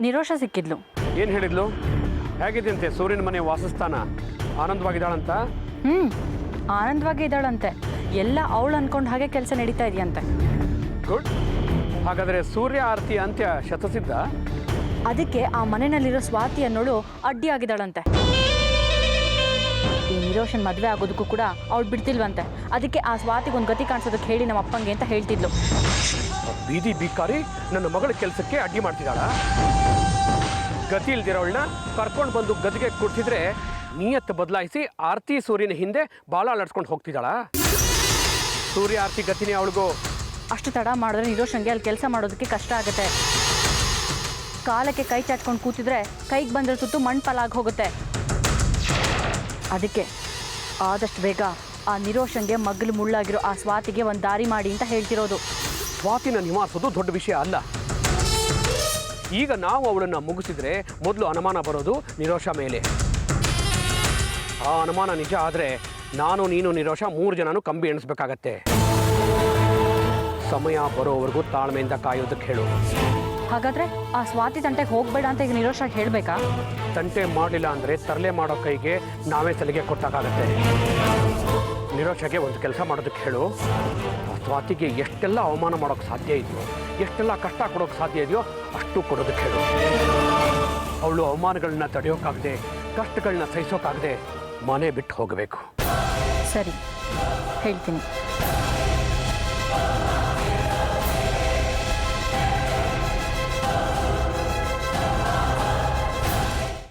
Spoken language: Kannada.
ನಿರೋಷ ಸಿಕ್ಕಿದ್ಲು. ಏನು ಹೇಳಿದ್ಲು? ಹೇಗಿದ್ದಂತೆ ಸೂರ್ಯನ ಮನೆ ವಾಸಸ್ಥಾನ? ಆನಂದವಾಗಿದ್ದಾಳಂತ? ಆನಂದವಾಗಿ ಇದ್ದಾಳಂತೆ. ಎಲ್ಲ ಅವಳು ಅನ್ಕೊಂಡು ಹಾಗೆ ಕೆಲಸ ನಡೀತಾ ಇದೆಯಂತೆ. ಗುಡ್. ಹಾಗಾದರೆ ಸೂರ್ಯ ಆರತಿ ಅಂತ್ಯ ಶತಸಿದ್ಧ. ಅದಕ್ಕೆ ಆ ಮನೆಯಲ್ಲಿರೋ ಸ್ವಾತಿ ಅನ್ನೋಳು ಅಡ್ಡಿ ಆಗಿದ್ದಾಳಂತೆ. ಈ ನಿರೋಷನ್ ಮದುವೆ ಆಗೋದಕ್ಕೂ ಕೂಡ ಅವಳು ಬಿಡ್ತಿಲ್ವಂತೆ. ಅದಕ್ಕೆ ಆ ಸ್ವಾತಿಗೆ ಒಂದು ಗತಿ ಕಾಣಿಸೋದಕ್ಕೆ ಹೇಳಿ ನಮ್ಮ ಅಪ್ಪಂಗೆ ಅಂತ ಹೇಳ್ತಿದ್ಲು. ಬೀದಿ ಬಿಕಾರಿ ನನ್ನ ಮಗಳ ಕೆಲಸಕ್ಕೆ ಅಡ್ಡಿ ಮಾಡ್ತಿದ್ದಾಳ. ಗತಿ ಇಲ್ದಿರೋಳನ್ನ ಕರ್ಕೊಂಡು ಬಂದು ಗದಿಗೆ ಕೊಡ್ತಿದ್ರೆ ನಿಯತ್ತು ಬದಲಾಯಿಸಿ ಆರತಿ ಸೂರ್ಯನ ಹಿಂದೆ ಬಾಲ ಅಲಡ್ಸ್ಕೊಂಡು ಹೋಗ್ತಿದ್ದಾಳ. ಸೂರ್ಯ ಆರತಿ ಗತಿನೇ ಅವಳಿಗೂ. ಅಷ್ಟು ತಡ ಮಾಡಿದ್ರೆ ನಿರೋಷನ್ಗೆ ಅಲ್ಲಿ ಕೆಲಸ ಮಾಡೋದಕ್ಕೆ ಕಷ್ಟ ಆಗುತ್ತೆ. ಕಾಲಕ್ಕೆ ಕೈ ಚಾಚ್ಕೊಂಡು ಕೂತಿದ್ರೆ ಕೈಗೆ ಬಂದರೆ ತುತ್ತು ಮಣ್ಣು ಪಾಲಾಗಿ ಹೋಗುತ್ತೆ. ಅದಕ್ಕೆ ಆದಷ್ಟು ಬೇಗ ಆ ನಿರೋಷನ್ಗೆ ಮಗ್ಲು ಮುಳ್ಳಾಗಿರೋ ಆ ಸ್ವಾತಿಗೆ ಒಂದು ದಾರಿ ಮಾಡಿ ಅಂತ ಹೇಳ್ತಿರೋದು. ಸ್ವಾತಿನ ನಿವಾರಿಸೋದು ದೊಡ್ಡ ವಿಷಯ ಅಲ್ಲ. ಈಗ ನಾವು ಅವಳನ್ನು ಮುಗಿಸಿದ್ರೆ ಮೊದಲು ಅನುಮಾನ ಬರೋದು ನಿರೋಷ ಮೇಲೆ. ಆ ಅನುಮಾನ ನಿಜ ಆದರೆ ನಾನು ನೀನು ನಿರೋಷ 3 ಜನನೂ ಕಂಬಿ ಎಣಿಸ್ಬೇಕಾಗತ್ತೆ. ಸಮಯ ಬರೋವರೆಗೂ ತಾಳ್ಮೆಯಿಂದ ಕಾಯೋದಕ್ಕೆ ಹೇಳು. ಹಾಗಾದ್ರೆ ಆ ಸ್ವಾತಿ ತಂಟೆಗೆ ಹೋಗಬೇಡ ಅಂತ ಈಗ ನಿರೋಷ ಹೇಳಬೇಕಾ? ತಂಟೆ ಮಾಡಲಿಲ್ಲ ಅಂದರೆ ತರಲೆ ಮಾಡೋ ಕೈಗೆ ನಾವೇ ಸಲಿಗೆ ಕೊಟ್ಟಾಗತ್ತೆ. ನಿರೋಷಗೆ ಒಂದು ಕೆಲಸ ಮಾಡೋದಕ್ಕೆ ಹೇಳು. ಸ್ವಾತಿಗೆ ಎಷ್ಟೆಲ್ಲ ಅವಮಾನ ಮಾಡೋಕ್ಕೆ ಸಾಧ್ಯ ಇದೆಯೋ, ಎಷ್ಟೆಲ್ಲ ಕಷ್ಟ ಕೊಡೋಕ್ಕೆ ಸಾಧ್ಯ ಇದೆಯೋ ಅಷ್ಟು ಕೊಡೋದಕ್ಕೆ ಹೇಳು. ಅವಳು ಅವಮಾನಗಳನ್ನ ತಡೆಯೋಕ್ಕಾಗದೆ, ಕಷ್ಟಗಳನ್ನ ಸಹಿಸೋಕ್ಕಾಗದೆ ಮನೆ ಬಿಟ್ಟು ಹೋಗಬೇಕು. ಸರಿ, ಹೇಳ್ತೀನಿ.